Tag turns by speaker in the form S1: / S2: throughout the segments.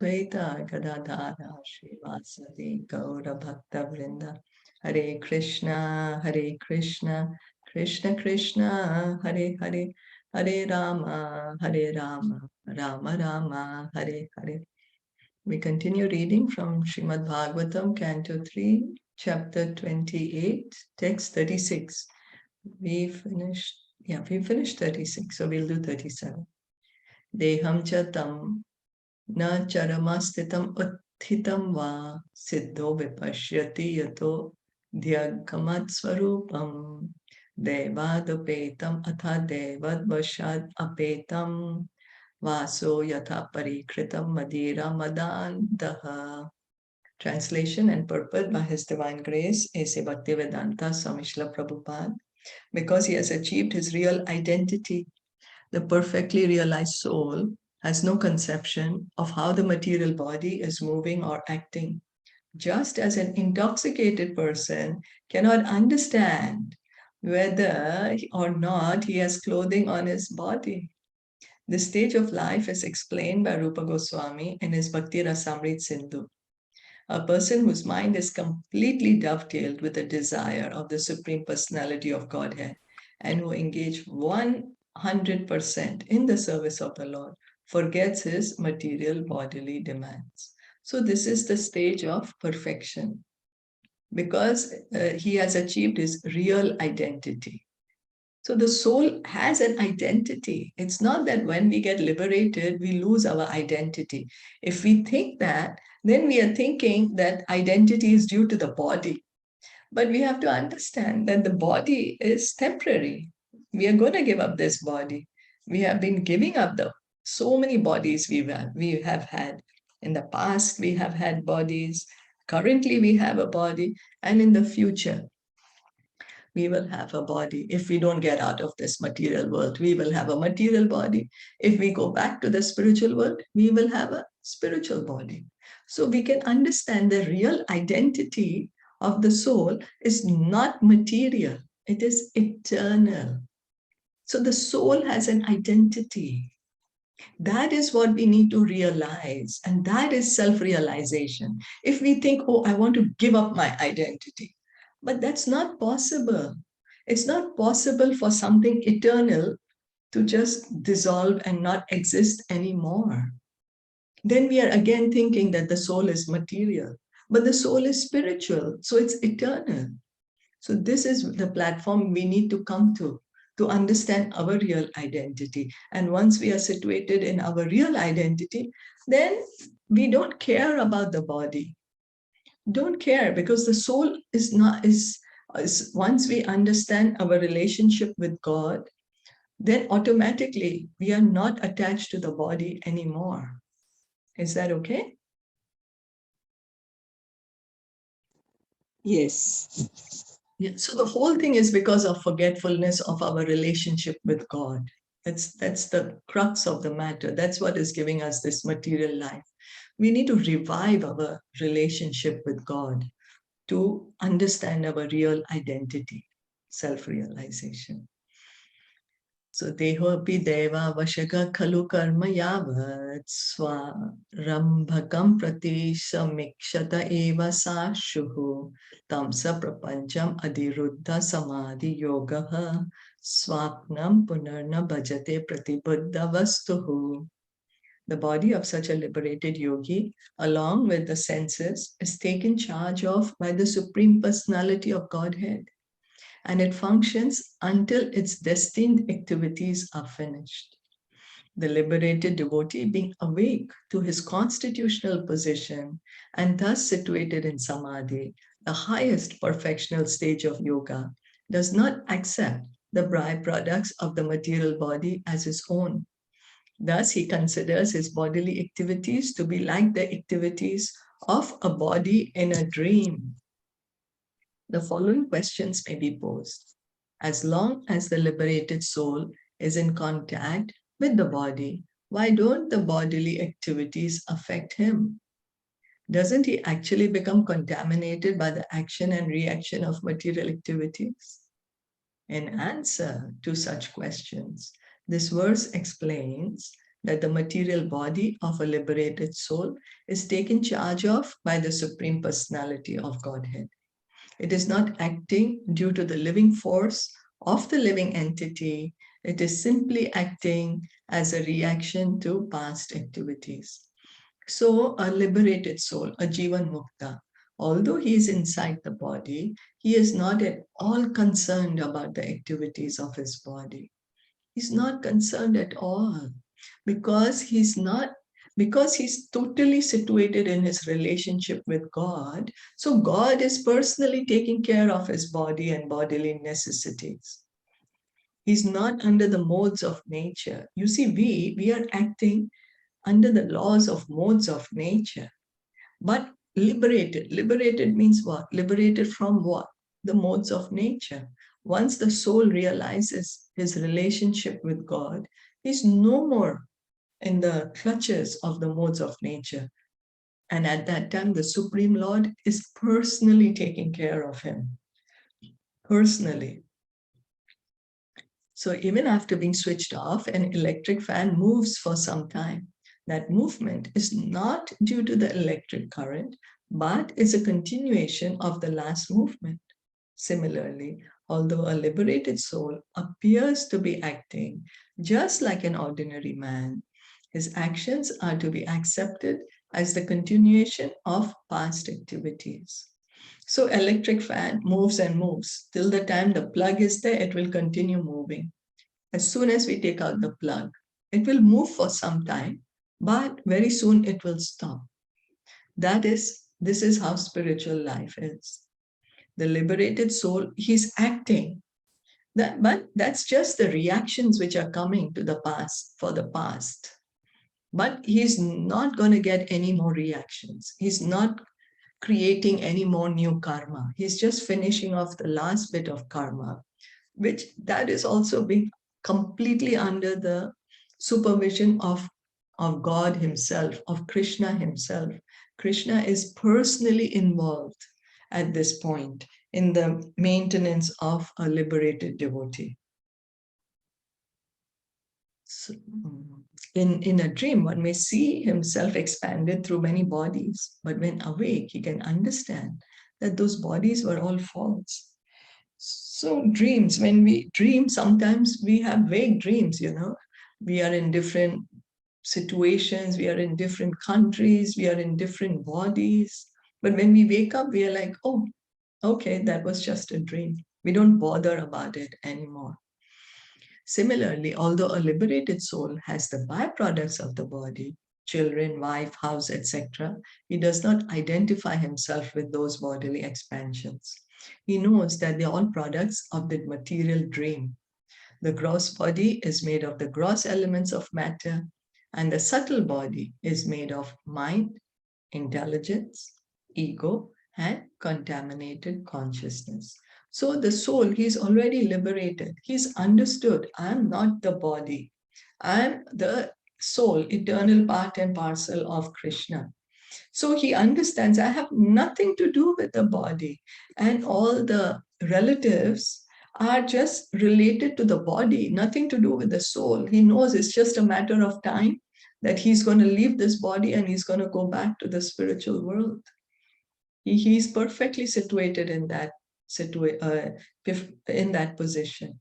S1: Advaita Gadadhara Srivasadi Gaura Bhakta Vrinda. Hare Krishna, Krishna Krishna, Hare Hare, Hare Rama, Rama Rama, Hare Hare. We continue reading from Srimad Bhagavatam Canto 3, Chapter 28, Text 36. We finished 36, so we'll do 37. Deham chatam na charamastitam uthitam va siddho vipashyati yato dhyagamat swarupam devadupetam atha devad vashad apetam vaso yatha parikritam madira madantaha. Translation and purport by His Divine Grace, A.C. Bhaktivedanta Swami Srila Prabhupada. Because he has achieved his real identity, the perfectly realized soul has no conception of how the material body is moving or acting. Just as an intoxicated person cannot understand whether or not he has clothing on his body. This stage of life is explained by Rupa Goswami in his Bhakti Rasamrit Sindhu. A person whose mind is completely dovetailed with the desire of the Supreme Personality of Godhead and who engage 100% in the service of the Lord forgets his material bodily demands. So this is the stage of perfection because he has achieved his real identity. So the soul has an identity. It's not that when we get liberated, we lose our identity. If we think that, then we are thinking that identity is due to the body. But we have to understand that the body is temporary. We are going to give up this body. We have been giving up so many bodies we have had. In the past, we have had bodies. Currently, we have a body. And in the future, we will have a body. If we don't get out of this material world, we will have a material body. If we go back to the spiritual world, we will have a spiritual body. So we can understand the real identity of the soul is not material. It is eternal. So the soul has an identity. That is what we need to realize. And that is self-realization. If we think, oh, I want to give up my identity, but that's not possible. It's not possible for something eternal to just dissolve and not exist anymore. Then we are again thinking that the soul is material, but the soul is spiritual, so it's eternal. So this is the platform we need to come to understand our real identity. And once we are situated in our real identity, then we don't care about the body. Don't care, because the soul is once we understand our relationship with God, then automatically we are not attached to the body anymore. Is that okay?
S2: Yes.
S1: Yeah. So the whole thing is because of forgetfulness of our relationship with God. That's the crux of the matter. That's what is giving us this material life. We need to revive our relationship with God to understand our real identity, self-realization. So deho api deva vashaka khalu karma yavat swarambhakam prati samikshata eva sashuhu tamsa prapancham adiruddha samadhi yogaha swapnam punarna bhajate pratibuddha vastuhu. The body of such a liberated yogi, along with the senses, is taken charge of by the Supreme Personality of Godhead, and it functions until its destined activities are finished. The liberated devotee, being awake to his constitutional position and thus situated in samadhi, the highest perfectional stage of yoga, does not accept the byproducts of the material body as his own. Thus, he considers his bodily activities to be like the activities of a body in a dream. The following questions may be posed. As long as the liberated soul is in contact with the body, why don't the bodily activities affect him? Doesn't he actually become contaminated by the action and reaction of material activities? In answer to such questions, this verse explains that the material body of a liberated soul is taken charge of by the Supreme Personality of Godhead. It is not acting due to the living force of the living entity. It is simply acting as a reaction to past activities. So a liberated soul, a Jivan Mukta, although he is inside the body, he is not at all concerned about the activities of his body. He's not concerned at all because he's totally situated in his relationship with God. So God is personally taking care of his body and bodily necessities. He's not under the modes of nature. You see, we are acting under the laws of modes of nature, but liberated. Liberated means what? Liberated from what? The modes of nature. Once the soul realizes his relationship with God, he's no more in the clutches of the modes of nature. And at that time, the Supreme Lord is personally taking care of him. Personally. So even after being switched off, an electric fan moves for some time. That movement is not due to the electric current, but is a continuation of the last movement. Similarly, although a liberated soul appears to be acting just like an ordinary man, his actions are to be accepted as the continuation of past activities. So electric fan moves and moves. Till the time the plug is there, it will continue moving. As soon as we take out the plug, it will move for some time, but very soon it will stop. This is how spiritual life is. The liberated soul, he's acting. But that's just the reactions which are coming to the past, for the past. But he's not going to get any more reactions. He's not creating any more new karma. He's just finishing off the last bit of karma, which that is also being completely under the supervision of God himself, of Krishna himself. Krishna is personally involved at this point in the maintenance of a liberated devotee. So, in a dream, one may see himself expanded through many bodies, but when awake, he can understand that those bodies were all false. So dreams, when we dream, sometimes we have vague dreams, we are in different situations, we are in different countries, we are in different bodies. But when we wake up, we are like, oh, okay, that was just a dream. We don't bother about it anymore. Similarly, although a liberated soul has the byproducts of the body, children, wife, house, etc., he does not identify himself with those bodily expansions. He knows that they are all products of the material dream. The gross body is made of the gross elements of matter, and the subtle body is made of mind, intelligence, ego, and contaminated consciousness. So the soul, he's already liberated. He's understood, I'm not the body. I'm the soul, eternal part and parcel of Krishna. So he understands, I have nothing to do with the body. And all the relatives are just related to the body, nothing to do with the soul. He knows it's just a matter of time that he's going to leave this body and he's going to go back to the spiritual world. He's perfectly situated in that position.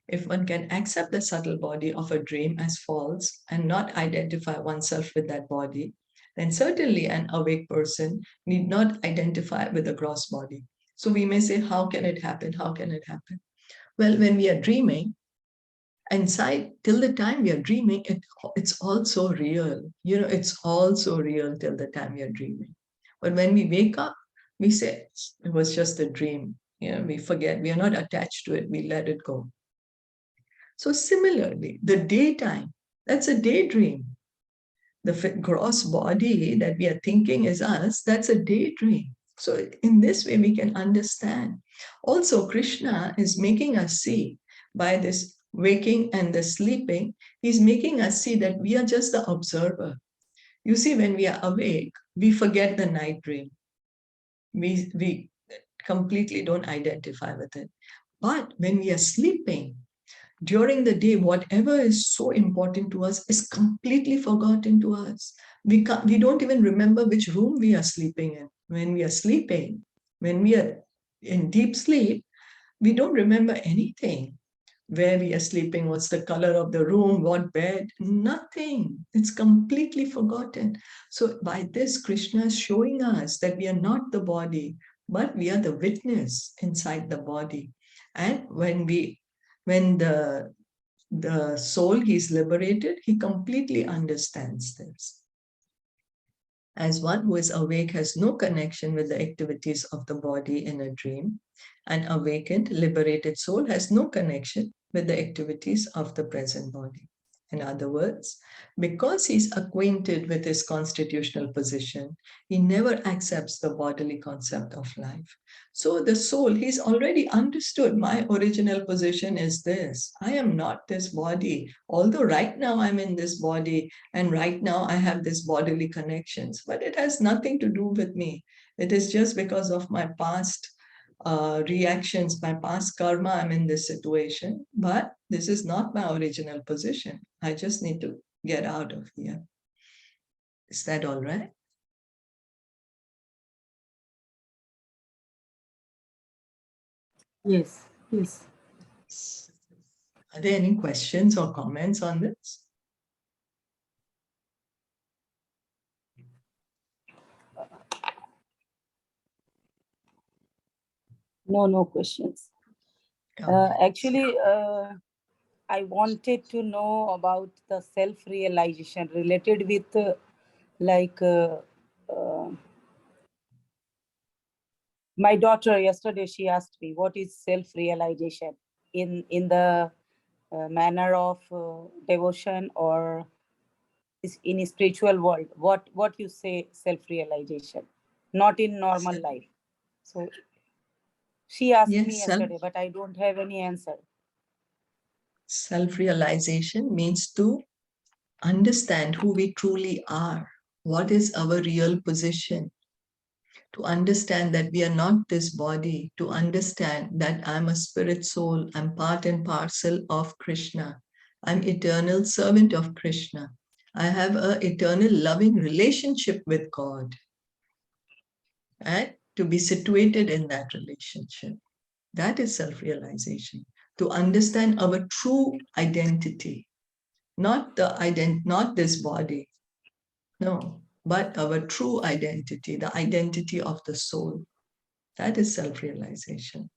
S1: If one can accept the subtle body of a dream as false and not identify oneself with that body, then certainly an awake person need not identify with the gross body. So we may say, how can it happen? How can it happen? Well, when we are dreaming, inside, till the time we are dreaming, it's also real. It's also real till the time we are dreaming. But when we wake up, we say, it was just a dream. We forget, we are not attached to it, we let it go. So similarly, the daytime, that's a daydream. The gross body that we are thinking is us, that's a daydream. So in this way, we can understand. Also, Krishna is making us see by this waking and the sleeping, he's making us see that we are just the observer. You see, when we are awake, we forget the night dream. We completely don't identify with it. But when we are sleeping, during the day, whatever is so important to us is completely forgotten to us. We don't even remember which room we are sleeping in. When we are sleeping, when we are in deep sleep, we don't remember anything. Where we are sleeping, what's the color of the room, what bed, nothing. It's completely forgotten. So by this, Krishna is showing us that we are not the body, but we are the witness inside the body. And when the soul is liberated, he completely understands this. As one who is awake has no connection with the activities of the body in a dream, an awakened, liberated soul has no connection with the activities of the present body. In other words, because he's acquainted with his constitutional position, he never accepts the bodily concept of life. So the soul, he's already understood my original position is this. I am not this body. Although right now I'm in this body and right now I have this bodily connections, but it has nothing to do with me. It is just because of my past reactions, my past karma, I'm in this situation, but this is not my original position. I just need to get out of here. Is that all right?
S2: Yes, yes.
S1: Are there any questions or comments on this?
S2: No questions. Actually, I wanted to know about the self-realization related with my daughter yesterday. She asked me, what is self-realization in the manner of devotion or in a spiritual world? What you say self-realization, not in normal life. So she asked me yesterday, but I don't have any answer.
S1: Self-realization means to understand who we truly are. What is our real position? To understand that we are not this body, to understand that I'm a spirit soul, I'm part and parcel of Krishna, I'm eternal servant of Krishna, I have an eternal loving relationship with God, and to be situated in that relationship. That is self-realization. To understand our true identity, not this body, no, but our true identity, the identity of the soul. That is self-realization.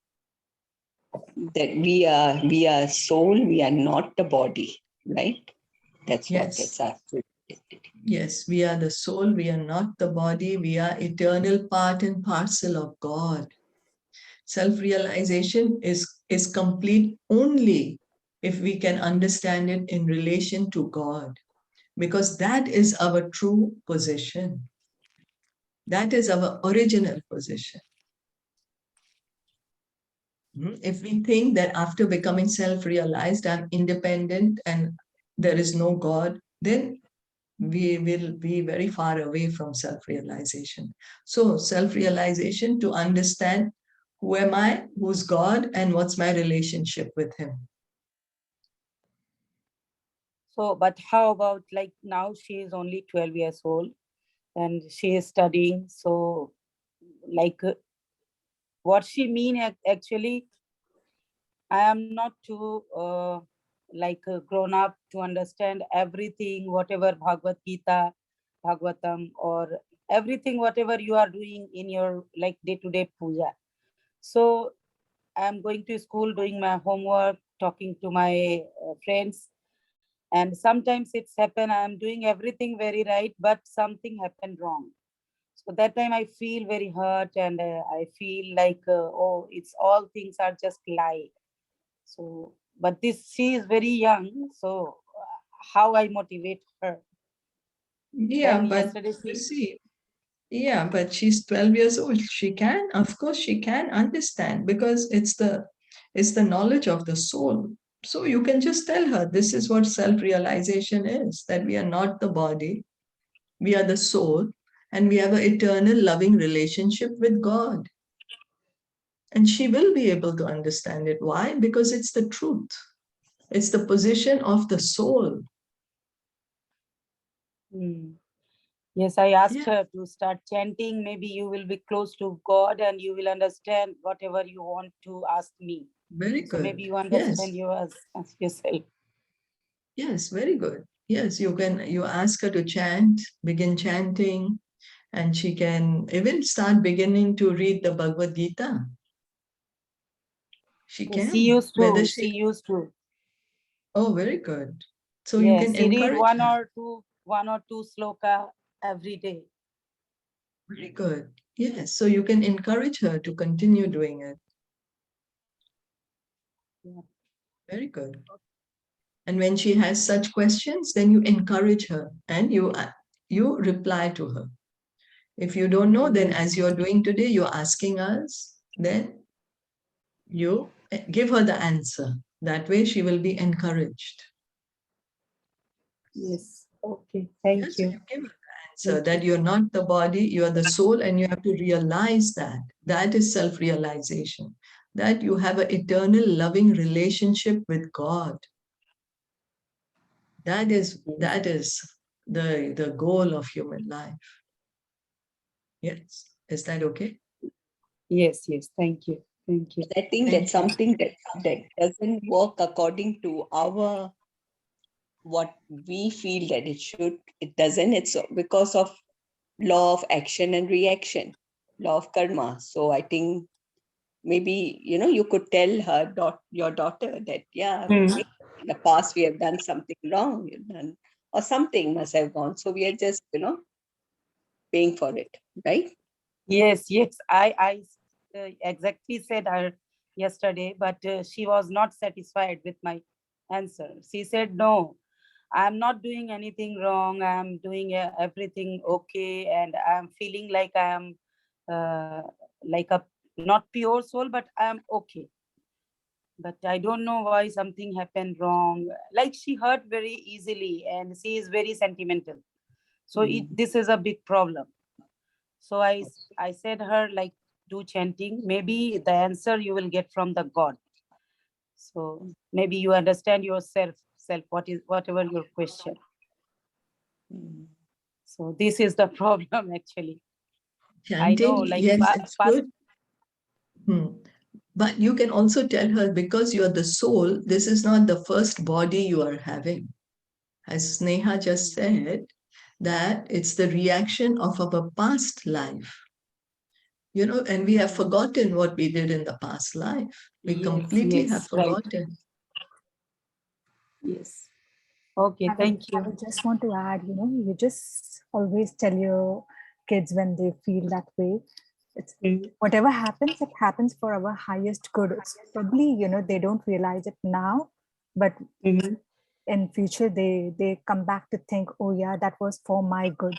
S3: That we are soul, we are not the body, right? That's
S1: Yes.
S3: what gets asked.
S1: Yes, we are the soul, we are not the body, we are eternal part and parcel of God. Self-realization is complete only if we can understand it in relation to God, because that is our true position. That is our original position. If we think that after becoming self-realized, I'm independent and there is no God, then we will be very far away from self-realization. So self-realization, to understand who am I, who's God, and what's my relationship with him.
S2: So, but how about like now she is only 12 years old and she is studying. So like what she mean actually, I am not too grown up to understand everything, whatever Bhagavad Gita, Bhagavatam, or everything, whatever you are doing in your like day-to-day puja. So I'm going to school, doing my homework, talking to my friends. And sometimes it's happened, I'm doing everything very right, but something happened wrong. So that time I feel very hurt and I feel like, oh, it's all things are just lie. So, but she is very young. So how I motivate her?
S1: Yeah, but see, yeah, but she's 12 years old. She can, of course, she can understand, because it's the knowledge of the soul. So you can just tell her this is what self-realization is, that we are not the body, we are the soul, and we have an eternal loving relationship with God. And she will be able to understand it. Why? Because it's the truth. It's the position of the soul.
S2: Yes, I asked
S1: Yeah.
S2: her to start chanting. Maybe you will be close to God and you will understand whatever you want to ask me.
S1: Very good.
S2: So maybe you
S1: Yes.
S2: understand ask yourself.
S1: Yes, very good. Yes, you ask her to chant, begin chanting, and she can even start beginning to read the Bhagavad Gita. She
S2: Yes,
S1: can.
S2: she used to.
S1: Oh, very good. So you
S2: Yes,
S1: can
S2: she read
S1: encourage her.
S2: one or two sloka every day.
S1: Very good. Yes, so you can encourage her to continue doing it.
S2: Yeah.
S1: Very good. And when she has such questions, then you encourage her and you reply to her. If you don't know, then as you're doing today, you're asking us, then you give her the answer. That way she will be encouraged.
S2: Yes. Okay. Thank
S1: Yes,
S2: you.
S1: so you give her the answer that you're not the body, you are the soul, and you have to realize that. That is self-realization. That you have an eternal loving relationship with God. That is the goal of human life. Yes. Is that okay?
S2: Yes, thank you. Thank you.
S3: I think that's something that doesn't work according to our what we feel that it should. It doesn't. It's because of law of action and reaction, law of karma. So I think maybe you could tell your daughter that in the past we have done something wrong, we've done, or something must have gone. So we are just paying for it, right?
S2: Yes. I exactly said her yesterday, but she was not satisfied with my answer. She said, "No, I'm not doing anything wrong. I'm doing everything okay, and I'm feeling like I'm like a not pure soul, but I'm okay. But I don't know why something happened wrong. Like she hurt very easily, and she is very sentimental. So this is a big problem. So I said her, like, do chanting. Maybe the answer you will get from the God. So maybe you understand yourself, whatever your question. So this is the problem actually. I know,
S1: Chanting,
S2: like
S1: yes, it's
S2: past.
S1: good. But you can also tell her, because you're the soul, this is not the first body you are having. As Sneha just said, that it's the reaction of our past life. And we have forgotten what we did in the past life. We completely have forgotten.
S2: Yes. Okay, thank
S4: I
S2: you.
S4: would just want to add, you just always tell your kids when they feel that way. It's whatever happens, it happens for our highest good. It's probably, they don't realize it now, but in future they come back to think, oh yeah, that was for my good.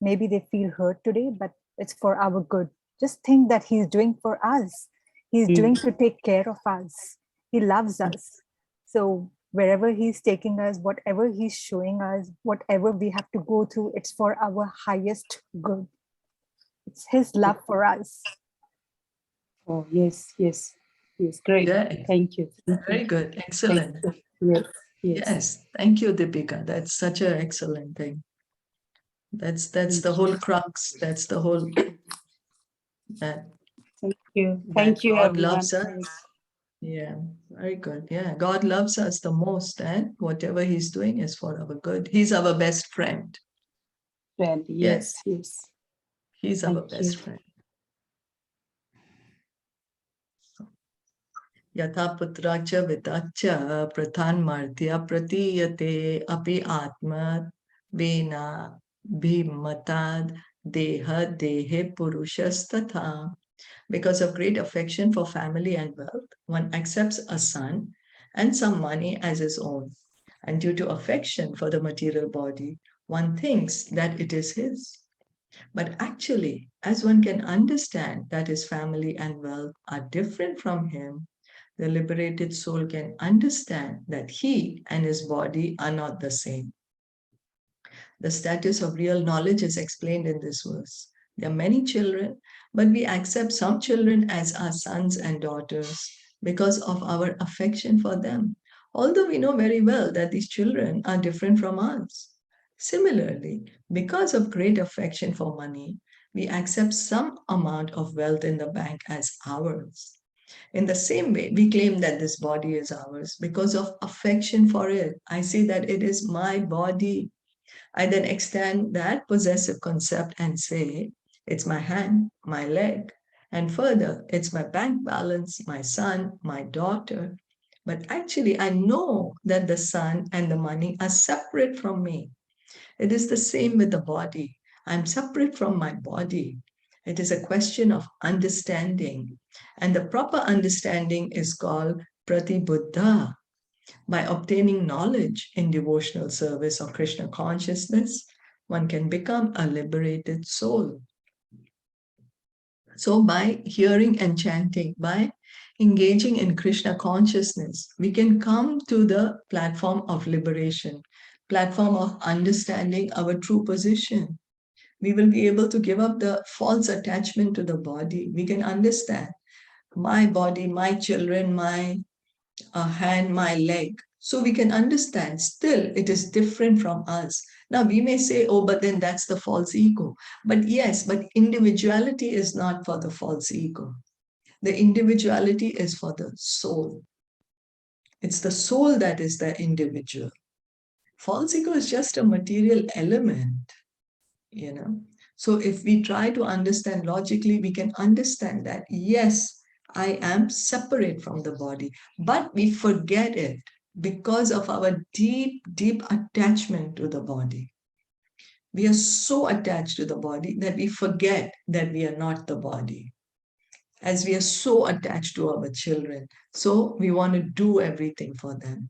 S4: Maybe they feel hurt today, but it's for our good. Just think that he's doing for us. He's doing to take care of us. He loves us. So wherever he's taking us, whatever he's showing us, whatever we have to go through, it's for our highest good. It's his love for us.
S2: Oh, yes. Great.
S1: Yeah,
S2: Thank you.
S1: very good. Excellent. Yes. Thank you, Deepika. That's such an excellent thing. That's the whole crux. That's the whole that.
S2: Thank you.
S1: That
S2: Thank you,
S1: God
S2: everyone.
S1: loves us. Yeah, very good. Yeah, God loves us the most, and whatever He's doing is for our good. He's our best friend.
S2: Friend, yes.
S1: He's our best friend. Yatha putracha vitacha prathan martya pratiyate api atma vena bhimatad deha dehe purushastatha. Because of great affection for family and wealth, one accepts a son and some money as his own. And due to affection for the material body, one thinks that it is his. But actually, as one can understand that his family and wealth are different from him, the liberated soul can understand that he and his body are not the same. The status of real knowledge is explained in this verse. There are many children, but we accept some children as our sons and daughters because of our affection for them. although we know very well that these children are different from us. Similarly, because of great affection for money, we accept some amount of wealth in the bank as ours. In the same way, we claim that this body is ours because of affection for it. I say that it is my body. I then extend that possessive concept and say, it's my hand, my leg, and further, it's my bank balance, my son, my daughter. But actually, I know that the son and the money are separate from me. It is the same with the body. I'm separate from my body. It is a question of understanding. And the proper understanding is called pratibuddha. By obtaining knowledge in devotional service or Krishna consciousness, one can become a liberated soul. So by hearing and chanting, by engaging in Krishna consciousness, we can come to the platform of liberation, platform of understanding our true position. We will be able to give up the false attachment to the body. We can understand my body, my children, my hand, my leg. So we can understand still it is different from us. Now we may say, oh, but then that's the false ego. But yes, but individuality is not for the false ego. The individuality is for the soul. It's the soul that is the individual. False ego is just a material element, you know. So if we try to understand logically, we can understand that, yes, I am separate from the body, but we forget it because of our deep, deep attachment to the body. We are so attached to the body that we forget that we are not the body. As we are so attached to our children, so we want to do everything for them.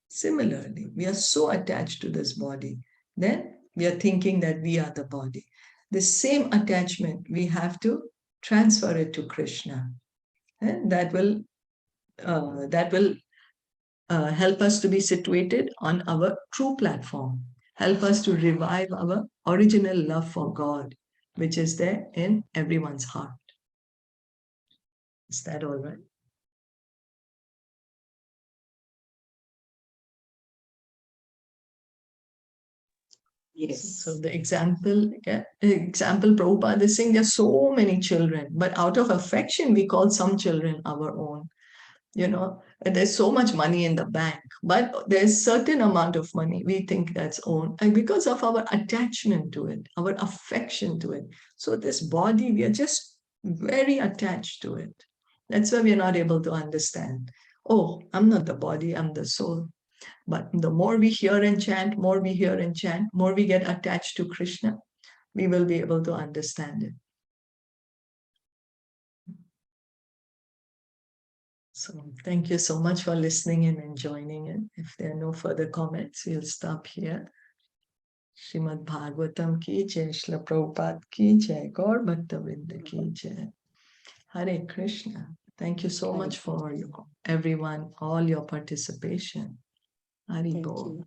S1: Similarly, we are so attached to this body, then we are thinking that we are the body. The same attachment, we have to transfer it to Krishna. And that will help us to be situated on our true platform, help us to revive our original love for God, which is there in everyone's heart. Is that all right?
S3: Yes.
S1: So the example Prabhupada is saying there's so many children, but out of affection, we call some children our own. You know, and there's so much money in the bank, but there's certain amount of money we think that's own, and because of our attachment to it, our affection to it. So this body, we are just very attached to it. That's why we are not able to understand. Oh, I'm not the body, I'm the soul. But the more we hear and chant, more we hear and chant, more we get attached to Krishna, we will be able to understand it. So thank you so much for listening in and joining in. If there are no further comments, we'll stop here. Srimad Bhagavatam ki jai, Srila Prabhupada ki jai, Gaur Bhaktavrinda ki jai. Hare Krishna. Thank you so much for everyone, all your participation. Hari
S3: Thank
S1: Bol.
S3: you.